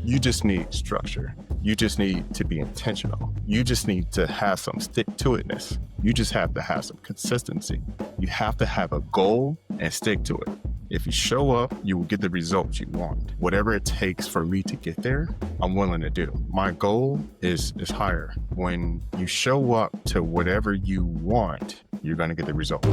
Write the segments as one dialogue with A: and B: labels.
A: You just need structure. You just need to be intentional. You just need to have some stick-to-itness. You just have to have some consistency. You have to have a goal and stick to it. If you show up, you will get the results you want. Whatever it takes for me to get there, I'm willing to do. My goal is higher. When you show up to whatever you want, you're going to get the results.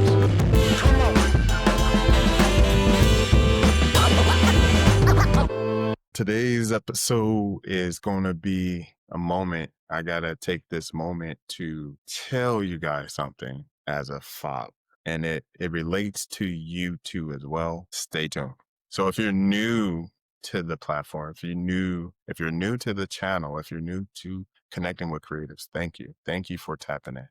A: Today's episode is going to be a moment. I got to take this moment to tell you guys something as a father. And it relates to you too as well. Stay tuned. So if you're new to the platform, if you're new to the channel, if you're new to connecting with creatives, thank you. Thank you for tapping in.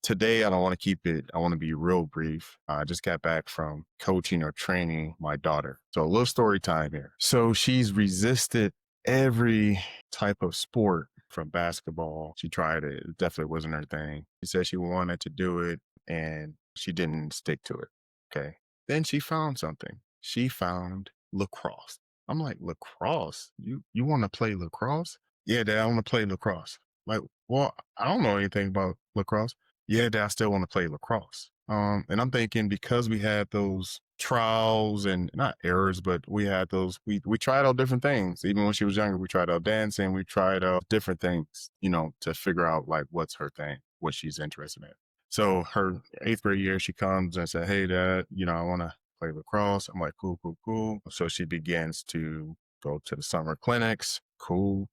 A: Today, I don't want to keep it, I want to be real brief. I just got back from coaching or training my daughter. So a little story time here. So she's resisted every type of sport from basketball. She tried it. It definitely wasn't her thing. She said she wanted to do it and she didn't stick to it. Okay. Then she found something. She found lacrosse. I'm like, lacrosse? You want to play lacrosse? Yeah, Dad, I want to play lacrosse. Like, well, I don't know anything about lacrosse. Yeah, Dad, I still want to play lacrosse. And I'm thinking because we had those trials and not errors, but we had those, we tried out different things. Even when she was younger, we tried out dancing, we tried out different things, to figure out like what's her thing, what she's interested in. So her 8th grade year, she comes and said, hey, Dad, I want to play lacrosse. I'm like, cool. So she begins to go to the summer clinics. Cool.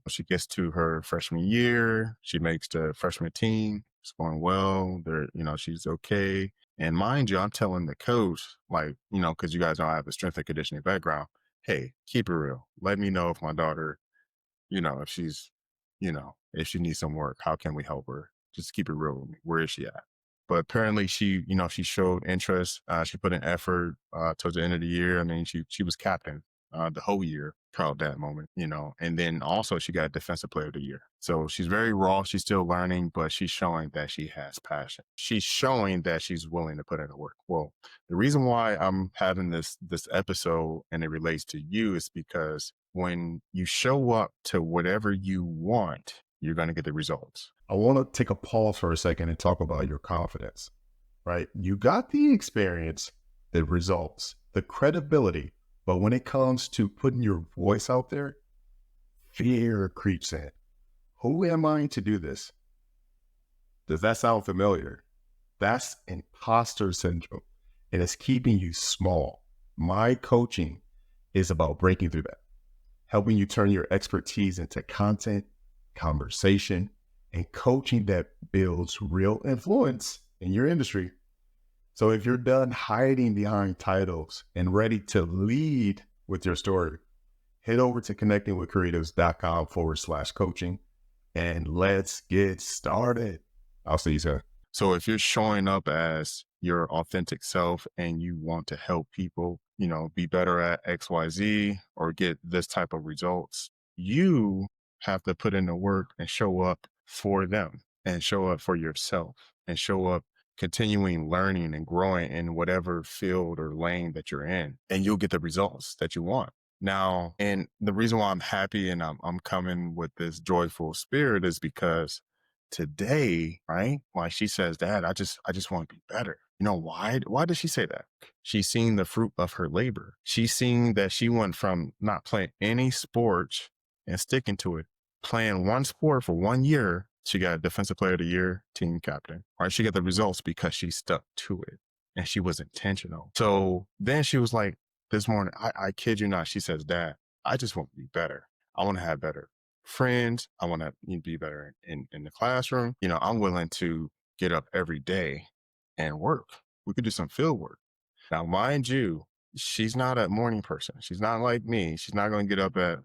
A: She gets to her freshman year. She makes the freshman team. It's going well. She's okay. And mind you, I'm telling the coach, like, because you guys know I have a strength and conditioning background. Hey, keep it real. Let me know if my daughter, if she's, if she needs some work, how can we help her? Just keep it real with me. Where is she at? But apparently she showed interest. She put in effort towards the end of the year. I mean, she was captain the whole year, proud of that moment, and then also she got defensive player of the year. So she's very raw. She's still learning, but she's showing that she has passion. She's showing that she's willing to put in the work. Well, the reason why I'm having this episode and it relates to you is because when you show up to whatever you want, you're going to get the results.
B: I want to take a pause for a second and talk about your confidence, right? You got the experience, the results, the credibility, but when it comes to putting your voice out there, fear creeps in. Who am I to do this? Does that sound familiar? That's imposter syndrome, and it's keeping you small. My coaching is about breaking through that, helping you turn your expertise into content, conversation, and coaching that builds real influence in your industry. So if you're done hiding behind titles and ready to lead with your story, head over to connectingwithcreatives.com/coaching and let's get started. I'll see you soon.
A: So if you're showing up as your authentic self and you want to help people, be better at XYZ or get this type of results, you have to put in the work and show up for them and show up for yourself and show up continuing learning and growing in whatever field or lane that you're in, and you'll get the results that you want. Now, and the reason why I'm happy and I'm coming with this joyful spirit is because today, right, why she says, Dad, I just want to be better. Why does she say that? She's seen the fruit of her labor. She's seen that she went from not playing any sports and sticking to it, playing one sport for 1 year. She got defensive player of the year, team captain, right? She got the results because she stuck to it and she was intentional. So then she was like, this morning, I kid you not, she says, Dad, I just want to be better. I want to have better friends. I want to be better in the classroom. I'm willing to get up every day and work. We could do some field work. Now, mind you, she's not a morning person. She's not like me. She's not going to get up at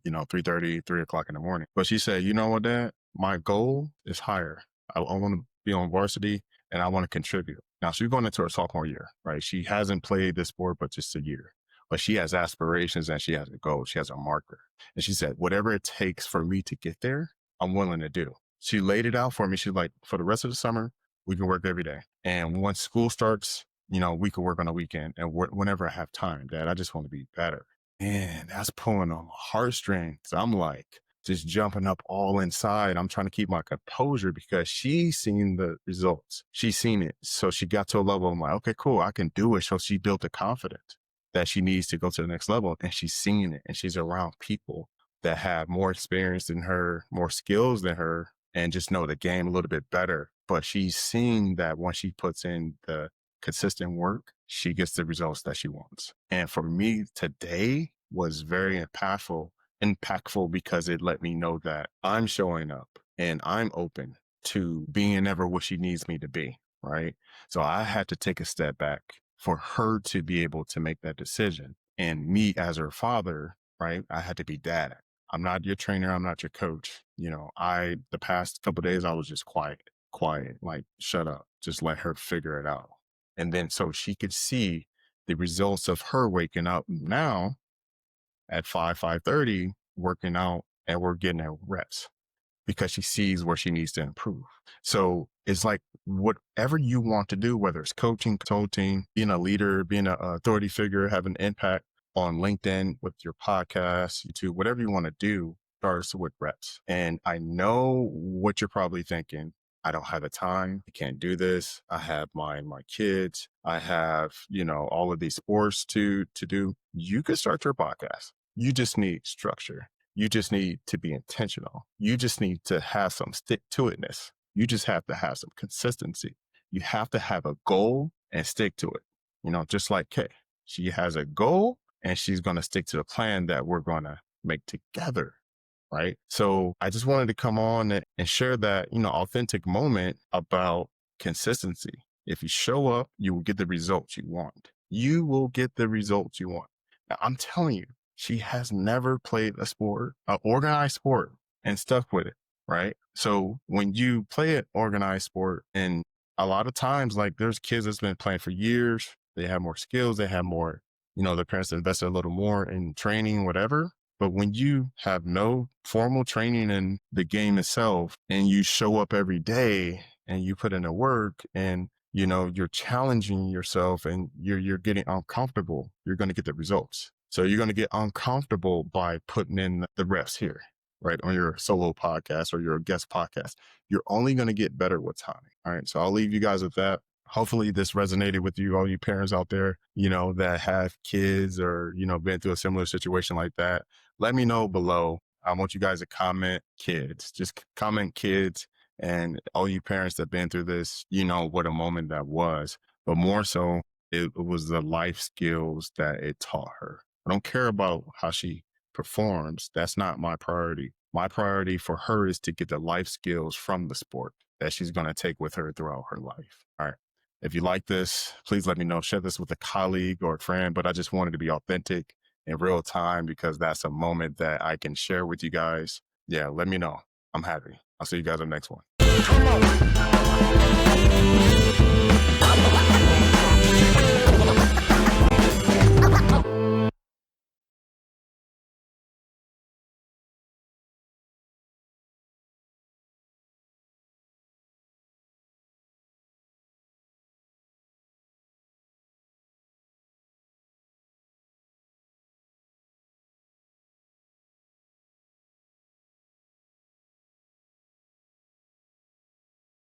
A: 3:30, 3 o'clock in the morning. But she said, you know what, Dad? My goal is higher. I want to be on varsity and I want to contribute. Now she's going into her sophomore year, right? She hasn't played this sport, but just a year. But she has aspirations and she has a goal. She has a marker. And she said, whatever it takes for me to get there, I'm willing to do. She laid it out for me. She's like, for the rest of the summer, we can work every day. And once school starts, we could work on the weekend and whenever I have time, Dad, I just want to be better. man, that's pulling on my heartstrings. I'm like just jumping up all inside. I'm trying to keep my composure because she's seen the results. She's seen it. So she got to a level. I'm like, okay, cool, I can do it. So she built the confidence that she needs to go to the next level. And she's seen it. And she's around people that have more experience than her, more skills than her, and just know the game a little bit better. But she's seeing that once she puts in the consistent work, she gets the results that she wants. And for me, today was very impactful because it let me know that I'm showing up and I'm open to being ever what she needs me to be. Right. So I had to take a step back for her to be able to make that decision. And me as her father, right, I had to be dad. I'm not your trainer. I'm not your coach. The past couple of days, I was just quiet, like shut up, just let her figure it out. And then so she could see the results of her waking up now at 5:30, working out, and we're getting her reps because she sees where she needs to improve. So it's like whatever you want to do, whether it's coaching, consulting, being a leader, being an authority figure, having impact on LinkedIn with your podcast, YouTube, whatever you want to do starts with reps. And I know what you're probably thinking. I don't have the time. I can't do this. I have my kids. I have, all of these sports to do. You could start your podcast. You just need structure. You just need to be intentional. You just need to have some stick to itness. You just have to have some consistency. You have to have a goal and stick to it. Just like Kay, she has a goal and she's going to stick to the plan that we're going to make together. Right. So I just wanted to come on and share that, authentic moment about consistency. If you show up, you will get the results you want. You will get the results you want. Now, I'm telling you, she has never played a sport, an organized sport, and stuck with it. Right. So when you play an organized sport, and a lot of times, like there's kids that's been playing for years, they have more skills, they have more, their parents invested a little more in training, whatever. But when you have no formal training in the game itself and you show up every day and you put in the work and you're challenging yourself and you're getting uncomfortable, you're going to get the results. So you're going to get uncomfortable by putting in the reps here, right? On your solo podcast or your guest podcast. You're only going to get better with time. All right. So I'll leave you guys with that. Hopefully this resonated with you, all you parents out there, that have kids or, been through a similar situation like that. Let me know below. I want you guys to comment kids, just comment kids, and all you parents that been through this, what a moment that was, but more so it was the life skills that it taught her. I don't care about how she performs. That's not my priority. My priority for her is to get the life skills from the sport that she's going to take with her throughout her life. All right. If you like this, please let me know. Share this with a colleague or a friend, but I just wanted to be authentic in real time because that's a moment that I can share with you guys. Yeah, let me know. I'm happy. I'll see you guys on the next one.